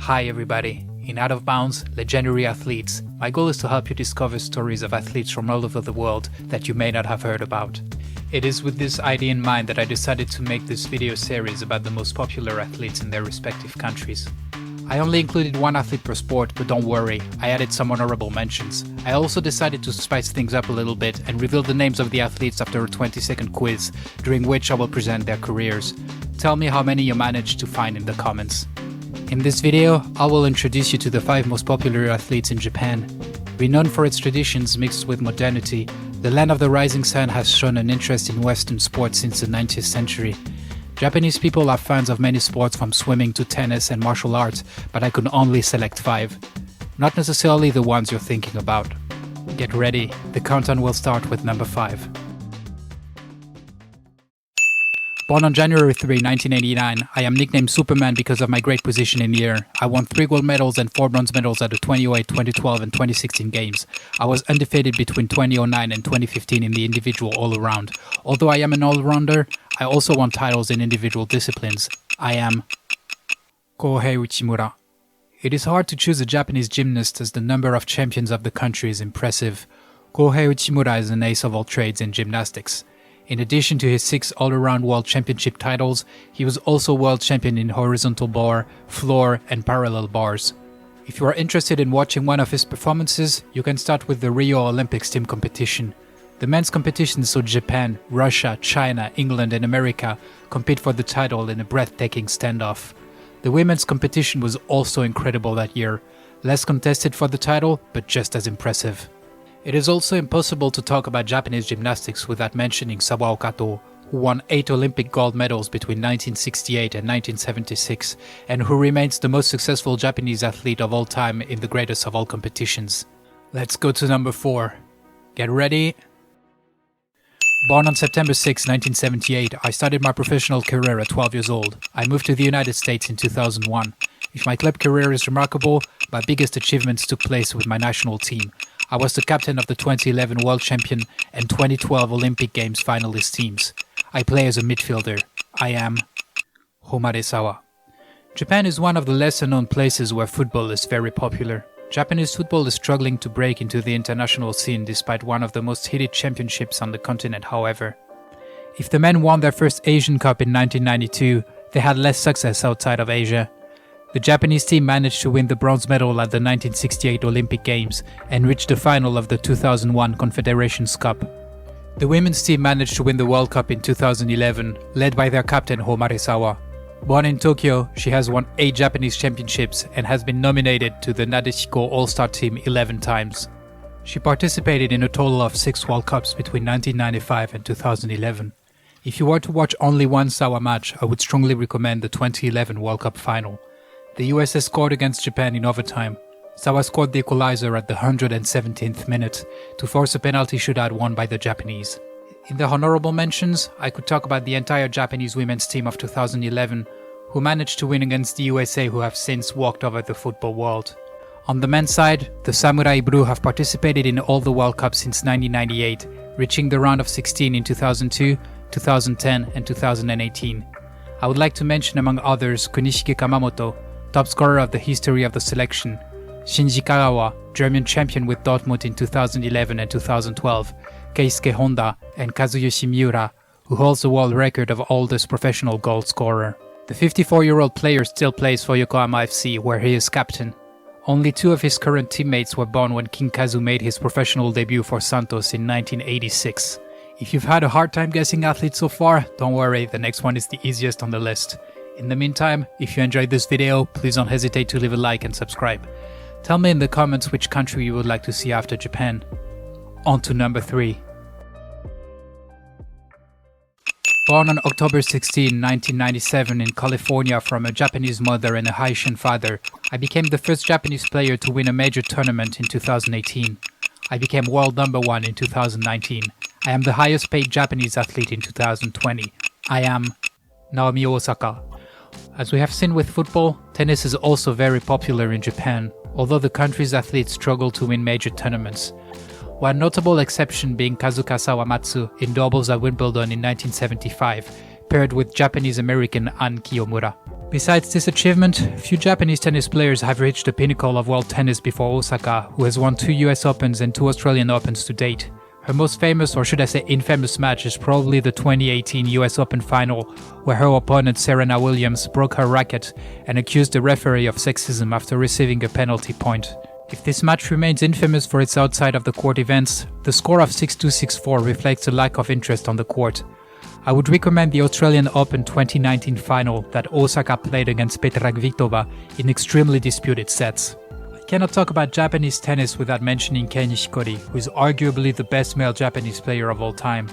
Hi everybody, in Out of Bounds, Legendary Athletes, my goal is to help you discover stories of athletes from all over the world that you may not have heard about. It is with this idea in mind that I decided to make this video series about the most popular athletes in their respective countries. I only included one athlete per sport, but don't worry, I added some honorable mentions. I also decided to spice things up a little bit and reveal the names of the athletes after a 20-second quiz, during which I will present their careers. Tell me how many you managed to find in the comments. In this video, I will introduce you to the 5 most popular athletes in Japan. Renowned for its traditions mixed with modernity, the land of the rising sun has shown an interest in Western sports since the 19th century. Japanese people are fans of many sports from swimming to tennis and martial arts, but I could only select 5. Not necessarily the ones you're thinking about. Get ready, the countdown will start with number 5. Born on January 3, 1989, I am nicknamed Superman because of my great position in the air. I won 3 gold medals and 4 bronze medals at the 2008, 2012 and 2016 games. I was undefeated between 2009 and 2015 in the individual all-around. Although I am an all-rounder, I also won titles in individual disciplines. I am Kohei Uchimura. It is hard to choose a Japanese gymnast as the number of champions of the country is impressive. Kohei Uchimura is an ace of all trades in gymnastics. In addition to his 6 all-around world championship titles, he was also world champion in horizontal bar, floor and parallel bars. If you are interested in watching one of his performances, you can start with the Rio Olympics team competition. The men's competition saw Japan, Russia, China, England and America compete for the title in a breathtaking standoff. The women's competition was also incredible that year, less contested for the title, but just as impressive. It is also impossible to talk about Japanese gymnastics without mentioning Sawao Kato, who won 8 Olympic gold medals between 1968 and 1976, and who remains the most successful Japanese athlete of all time in the greatest of all competitions. Let's go to number 4. Get ready. Born on September 6, 1978, I started my professional career at 12 years old. I moved to the United States in 2001. If my club career is remarkable, my biggest achievements took place with my national team. I was the captain of the 2011 World Champion and 2012 Olympic Games finalist teams. I play as a midfielder. I am Homare Sawa. Japan is one of the lesser-known places where football is very popular. Japanese football is struggling to break into the international scene despite one of the most heated championships on the continent, however. If the men won their first Asian Cup in 1992, they had less success outside of Asia. The Japanese team managed to win the bronze medal at the 1968 Olympic Games and reached the final of the 2001 Confederations Cup. The women's team managed to win the World Cup in 2011, led by their captain Homare Sawa. Born in Tokyo, she has won 8 Japanese championships and has been nominated to the Nadeshiko All-Star Team 11 times. She participated in a total of 6 World Cups between 1995 and 2011. If you were to watch only one Sawa match, I would strongly recommend the 2011 World Cup final. The USA scored against Japan in overtime. Sawa scored the equalizer at the 117th minute to force a penalty shootout won by the Japanese. In the honorable mentions, I could talk about the entire Japanese women's team of 2011, who managed to win against the USA, who have since walked over the football world. On the men's side, the Samurai Blue have participated in all the World Cups since 1998, reaching the round of 16 in 2002, 2010 and 2018. I would like to mention among others Kunishige Kamamoto, top scorer of the history of the selection, Shinji Kagawa, German champion with Dortmund in 2011 and 2012, Keisuke Honda, and Kazuyoshi Miura, who holds the world record of oldest professional goal scorer. The 54-year-old player still plays for Yokohama FC, where he is captain. Only 2 of his current teammates were born when King Kazu made his professional debut for Santos in 1986. If you've had a hard time guessing athletes so far, don't worry, the next one is the easiest on the list. In the meantime, if you enjoyed this video, please don't hesitate to leave a like and subscribe. Tell me in the comments which country you would like to see after Japan. On to number 3. Born on October 16, 1997 in California from a Japanese mother and a Haitian father, I became the first Japanese player to win a major tournament in 2018. I became world number 1 in 2019. I am the highest paid Japanese athlete in 2020. I am Naomi Osaka. As we have seen with football, tennis is also very popular in Japan, although the country's athletes struggle to win major tournaments. One notable exception being Kazuka Sawamatsu in doubles at Wimbledon in 1975, paired with Japanese-American An Kiyomura. Besides this achievement, few Japanese tennis players have reached the pinnacle of world tennis before Osaka, who has won 2 US Opens and 2 Australian Opens to date. Her most famous, or should I say infamous match, is probably the 2018 US Open final, where her opponent Serena Williams broke her racket and accused the referee of sexism after receiving a penalty point. If this match remains infamous for its outside of the court events, the score of 6-2, 6-4 reflects a lack of interest on the court. I would recommend the Australian Open 2019 final that Osaka played against Petra Kvitova in extremely disputed sets. I cannot talk about Japanese tennis without mentioning Kei Nishikori, who is arguably the best male Japanese player of all time.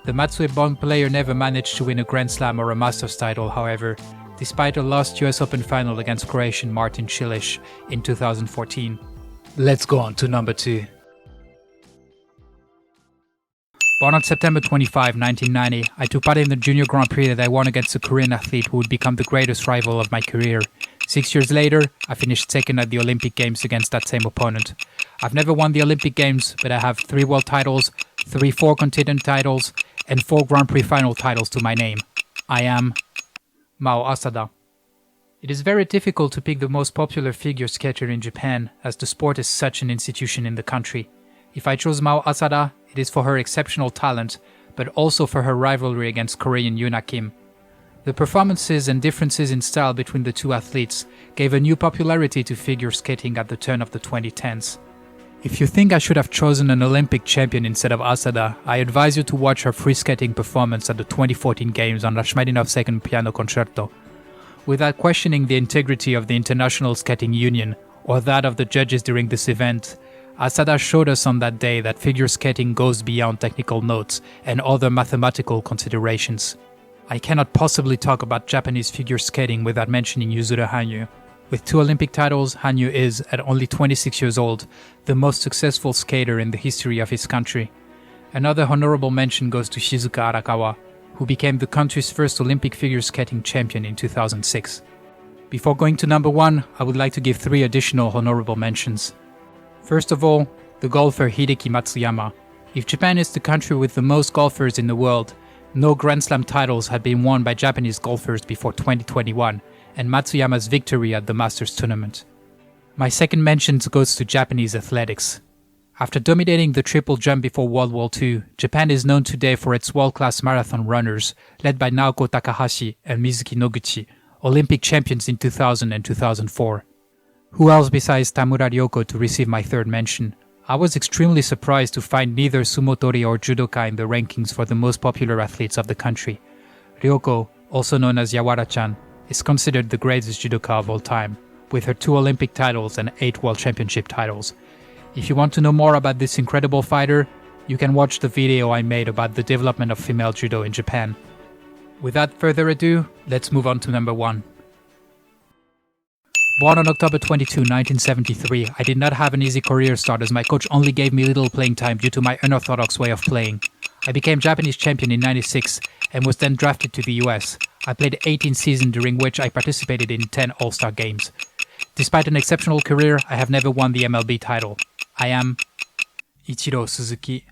The Matsue Bon player never managed to win a Grand Slam or a Masters title, however, despite a lost US Open final against Croatian Martin Cilic in 2014. Let's go on to number 2. Born on September 25, 1990, I took part in the Junior Grand Prix that I won against a Korean athlete who would become the greatest rival of my career. 6 years later, I finished second at the Olympic Games against that same opponent. I've never won the Olympic Games, but I have 3 world titles, 3 four-continent titles, and 4 Grand Prix final titles to my name. I am Mao Asada. It is very difficult to pick the most popular figure skater in Japan, as the sport is such an institution in the country. If I chose Mao Asada, it is for her exceptional talent, but also for her rivalry against Korean Yuna Kim. The performances and differences in style between the two athletes gave a new popularity to figure skating at the turn of the 2010s. If you think I should have chosen an Olympic champion instead of Asada, I advise you to watch her free skating performance at the 2014 Games on Rachmaninoff's Second Piano Concerto. Without questioning the integrity of the International Skating Union or that of the judges during this event, Asada showed us on that day that figure skating goes beyond technical notes and other mathematical considerations. I cannot possibly talk about Japanese figure skating without mentioning Yuzuru Hanyu. With 2 Olympic titles, Hanyu is, at only 26 years old, the most successful skater in the history of his country. Another honorable mention goes to Shizuka Arakawa, who became the country's first Olympic figure skating champion in 2006. Before going to number 1, I would like to give 3 additional honorable mentions. First of all, the golfer Hideki Matsuyama. If Japan is the country with the most golfers in the world, no Grand Slam titles had been won by Japanese golfers before 2021, and Matsuyama's victory at the Masters tournament. My second mention goes to Japanese athletics. After dominating the triple jump before World War II, Japan is known today for its world-class marathon runners, led by Naoko Takahashi and Mizuki Noguchi, Olympic champions in 2000 and 2004. Who else besides Tamura Ryoko to receive my third mention? I was extremely surprised to find neither sumotori or judoka in the rankings for the most popular athletes of the country. Ryoko, also known as Yawara-chan, is considered the greatest judoka of all time, with her 2 Olympic titles and 8 World Championship titles. If you want to know more about this incredible fighter, you can watch the video I made about the development of female judo in Japan. Without further ado, let's move on to number 1. Born on October 22, 1973, I did not have an easy career start as my coach only gave me little playing time due to my unorthodox way of playing. I became Japanese champion in '96 and was then drafted to the US. I played 18 seasons during which I participated in 10 All-Star games. Despite an exceptional career, I have never won the MLB title. I am Ichiro Suzuki.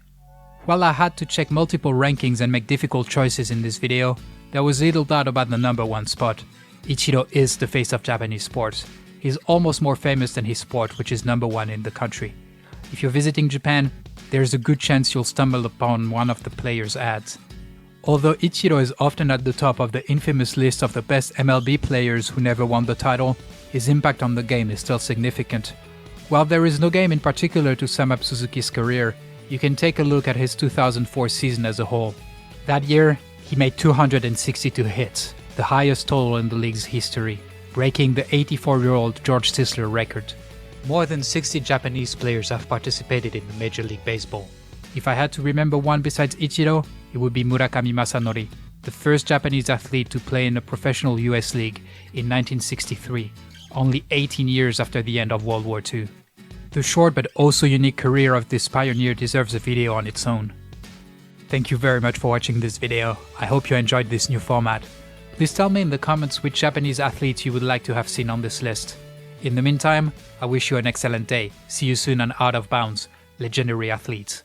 While I had to check multiple rankings and make difficult choices in this video, there was little doubt about the number 1 spot. Ichiro is the face of Japanese sports. He's almost more famous than his sport, which is number 1 in the country. If you're visiting Japan, there's a good chance you'll stumble upon one of the players' ads. Although Ichiro is often at the top of the infamous list of the best MLB players who never won the title, his impact on the game is still significant. While there is no game in particular to sum up Suzuki's career, you can take a look at his 2004 season as a whole. That year, he made 262 hits, the highest total in the league's history, breaking the 84-year-old George Sisler record. More than 60 Japanese players have participated in Major League Baseball. If I had to remember one besides Ichiro, it would be Murakami Masanori, the first Japanese athlete to play in a professional US league in 1963, only 18 years after the end of World War II. The short but also unique career of this pioneer deserves a video on its own. Thank you very much for watching this video. I hope you enjoyed this new format. Please tell me in the comments which Japanese athletes you would like to have seen on this list. In the meantime, I wish you an excellent day. See you soon on Out of Bounds, Legendary Athletes.